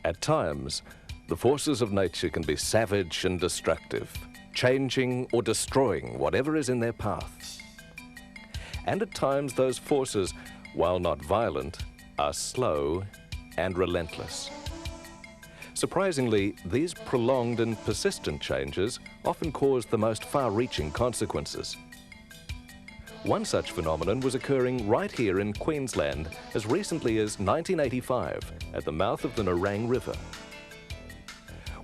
At times, the forces of nature can be savage and destructive, changing or destroying whatever is in their path. And at times, those forces, while not violent, are slow and relentless. Surprisingly, these prolonged and persistent changes often cause the most far-reaching consequences. One such phenomenon was occurring right here in Queensland as recently as 1985 at the mouth of the Narang River.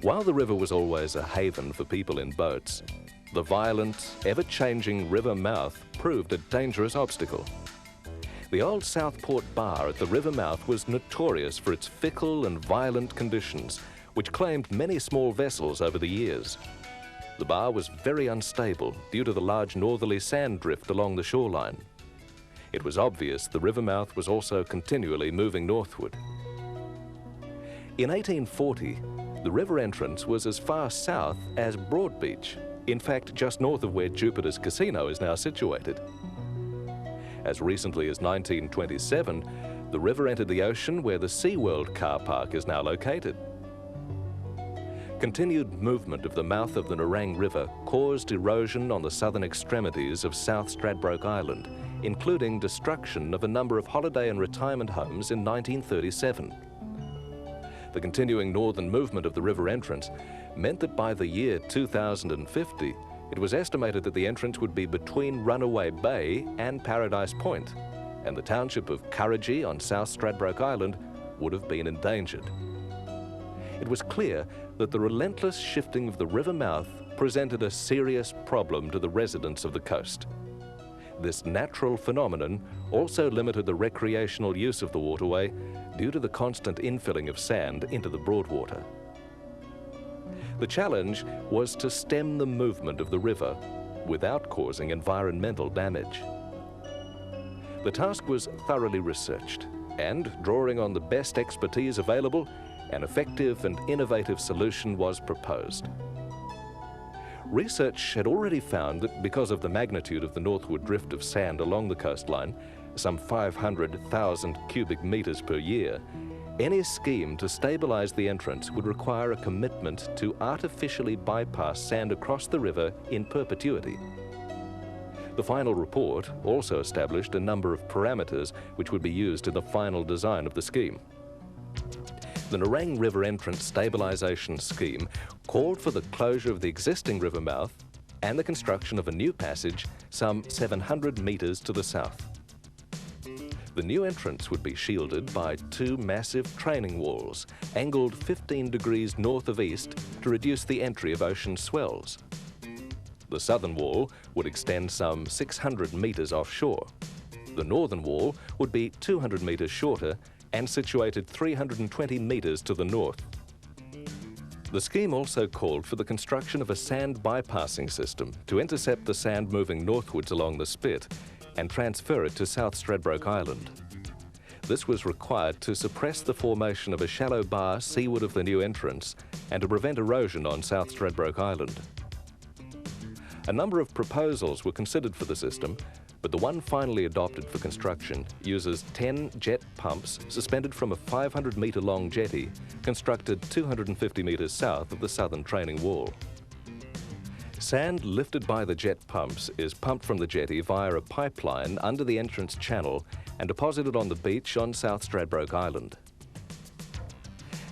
While the river was always a haven for people in boats, the violent, ever-changing river mouth proved a dangerous obstacle. The old Southport Bar at the river mouth was notorious for its fickle and violent conditions, which claimed many small vessels over the years. The bar was very unstable due to the large northerly sand drift along the shoreline. It was obvious the river mouth was also continually moving northward. In 1840, the river entrance was as far south as Broadbeach, in fact just north of where Jupiter's Casino is now situated. As recently as 1927, the river entered the ocean where the SeaWay car park is now located. Continued movement of the mouth of the Narang River caused erosion on the southern extremities of South Stradbroke Island, including destruction of a number of holiday and retirement homes in 1937. The continuing northern movement of the river entrance meant that by the year 2050, it was estimated that the entrance would be between Runaway Bay and Paradise Point, and the township of Kurrajee on South Stradbroke Island would have been endangered. It was clear that the relentless shifting of the river mouth presented a serious problem to the residents of the coast. This natural phenomenon also limited the recreational use of the waterway due to the constant infilling of sand into the Broadwater. The challenge was to stem the movement of the river without causing environmental damage. The task was thoroughly researched, and drawing on the best expertise available, an effective and innovative solution was proposed. Research had already found that because of the magnitude of the northward drift of sand along the coastline, some 500,000 cubic meters per year, any scheme to stabilize the entrance would require a commitment to artificially bypass sand across the river in perpetuity. The final report also established a number of parameters which would be used in the final design of the scheme. The Narang River Entrance Stabilization Scheme called for the closure of the existing river mouth and the construction of a new passage some 700 meters to the south. The new entrance would be shielded by two massive training walls, angled 15 degrees north of east to reduce the entry of ocean swells. The southern wall would extend some 600 meters offshore. The northern wall would be 200 meters shorter and situated 320 meters to the north. The scheme also called for the construction of a sand bypassing system to intercept the sand moving northwards along the spit and transfer it to South Stradbroke Island. This was required to suppress the formation of a shallow bar seaward of the new entrance and to prevent erosion on South Stradbroke Island. A number of proposals were considered for the system, but the one finally adopted for construction uses 10 jet pumps suspended from a 500-metre-long jetty constructed 250 metres south of the southern training wall. Sand lifted by the jet pumps is pumped from the jetty via a pipeline under the entrance channel and deposited on the beach on South Stradbroke Island.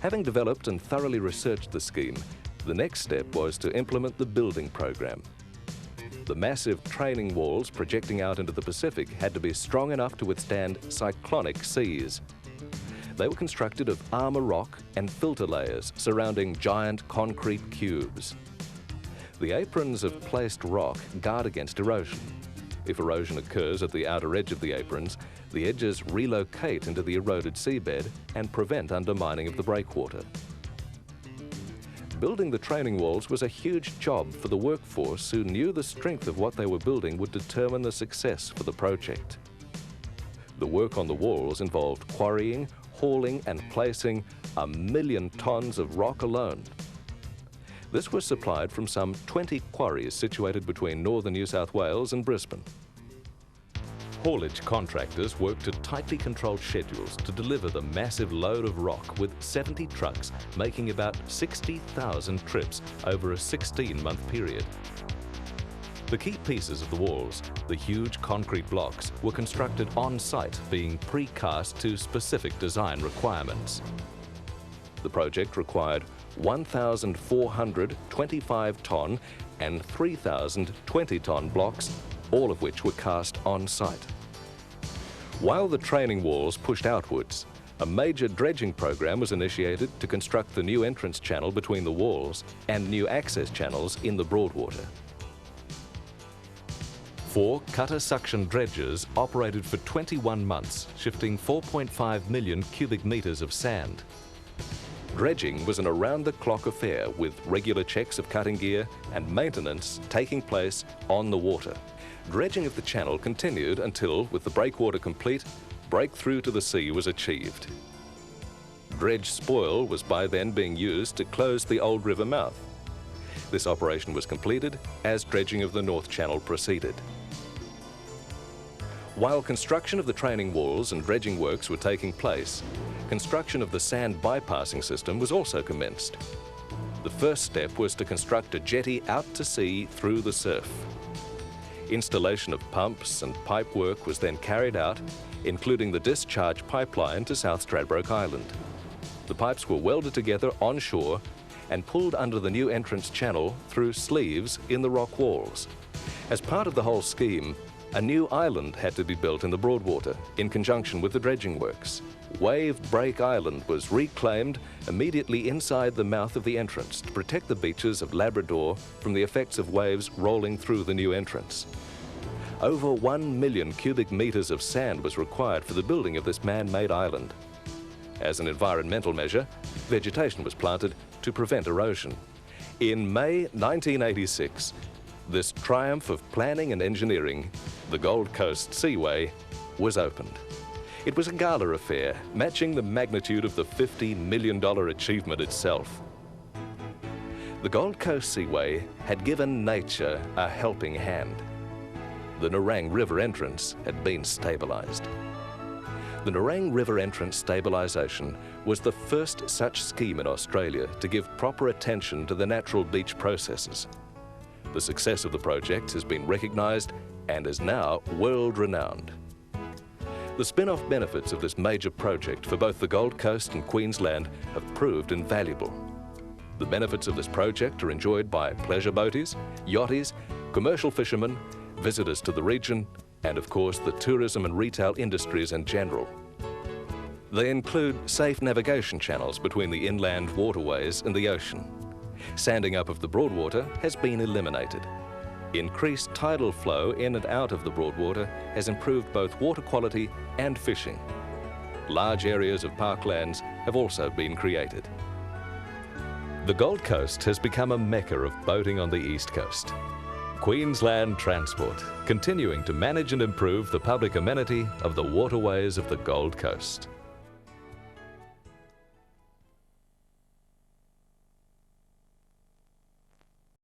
Having developed and thoroughly researched the scheme, the next step was to implement the building program. The massive training walls projecting out into the Pacific had to be strong enough to withstand cyclonic seas. They were constructed of armor rock and filter layers surrounding giant concrete cubes. The aprons of placed rock guard against erosion. If erosion occurs at the outer edge of the aprons, the edges relocate into the eroded seabed and prevent undermining of the breakwater. Building the training walls was a huge job for the workforce who knew the strength of what they were building would determine the success for the project. The work on the walls involved quarrying, hauling and placing 1 million tons of rock alone. This was supplied from some 20 quarries situated between northern New South Wales and Brisbane. Haulage contractors worked to tightly controlled schedules to deliver the massive load of rock, with 70 trucks making about 60,000 trips over a 16-month period. The key pieces of the walls, the huge concrete blocks, were constructed on-site, being precast to specific design requirements. The project required 1,400 25-ton and 3,000 20-ton blocks, all of which were cast on-site. While the training walls pushed outwards, a major dredging program was initiated to construct the new entrance channel between the walls and new access channels in the Broadwater. 4 cutter suction dredgers operated for 21 months, shifting 4.5 million cubic meters of sand. Dredging was an around-the-clock affair, with regular checks of cutting gear and maintenance taking place on the water. Dredging of the channel continued until, with the breakwater complete, breakthrough to the sea was achieved. Dredge spoil was by then being used to close the old river mouth. This operation was completed as dredging of the North Channel proceeded. While construction of the training walls and dredging works were taking place, construction of the sand bypassing system was also commenced. The first step was to construct a jetty out to sea through the surf. Installation of pumps and pipe work was then carried out, including the discharge pipeline to South Stradbroke Island. The pipes were welded together onshore and pulled under the new entrance channel through sleeves in the rock walls. As part of the whole scheme, a new island had to be built in the Broadwater in conjunction with the dredging works. Wave Break Island was reclaimed immediately inside the mouth of the entrance to protect the beaches of Labrador from the effects of waves rolling through the new entrance. Over 1 million cubic meters of sand was required for the building of this man-made island. As an environmental measure, vegetation was planted to prevent erosion. In May 1986, this triumph of planning and engineering, the Gold Coast Seaway, was opened. It was a gala affair, matching the magnitude of the $50 million achievement itself. The Gold Coast Seaway had given nature a helping hand. The Narang River entrance had been stabilized. The Narang River entrance stabilization was the first such scheme in Australia to give proper attention to the natural beach processes. The success of the project has been recognised and is now world-renowned. The spin-off benefits of this major project for both the Gold Coast and Queensland have proved invaluable. The benefits of this project are enjoyed by pleasure boaties, yachties, commercial fishermen, visitors to the region, and of course the tourism and retail industries in general. They include safe navigation channels between the inland waterways and the ocean. Sanding up of the Broadwater has been eliminated. Increased tidal flow in and out of the Broadwater has improved both water quality and fishing. Large areas of parklands have also been created. The Gold Coast has become a mecca of boating on the East Coast. Queensland Transport, continuing to manage and improve the public amenity of the waterways of the Gold Coast.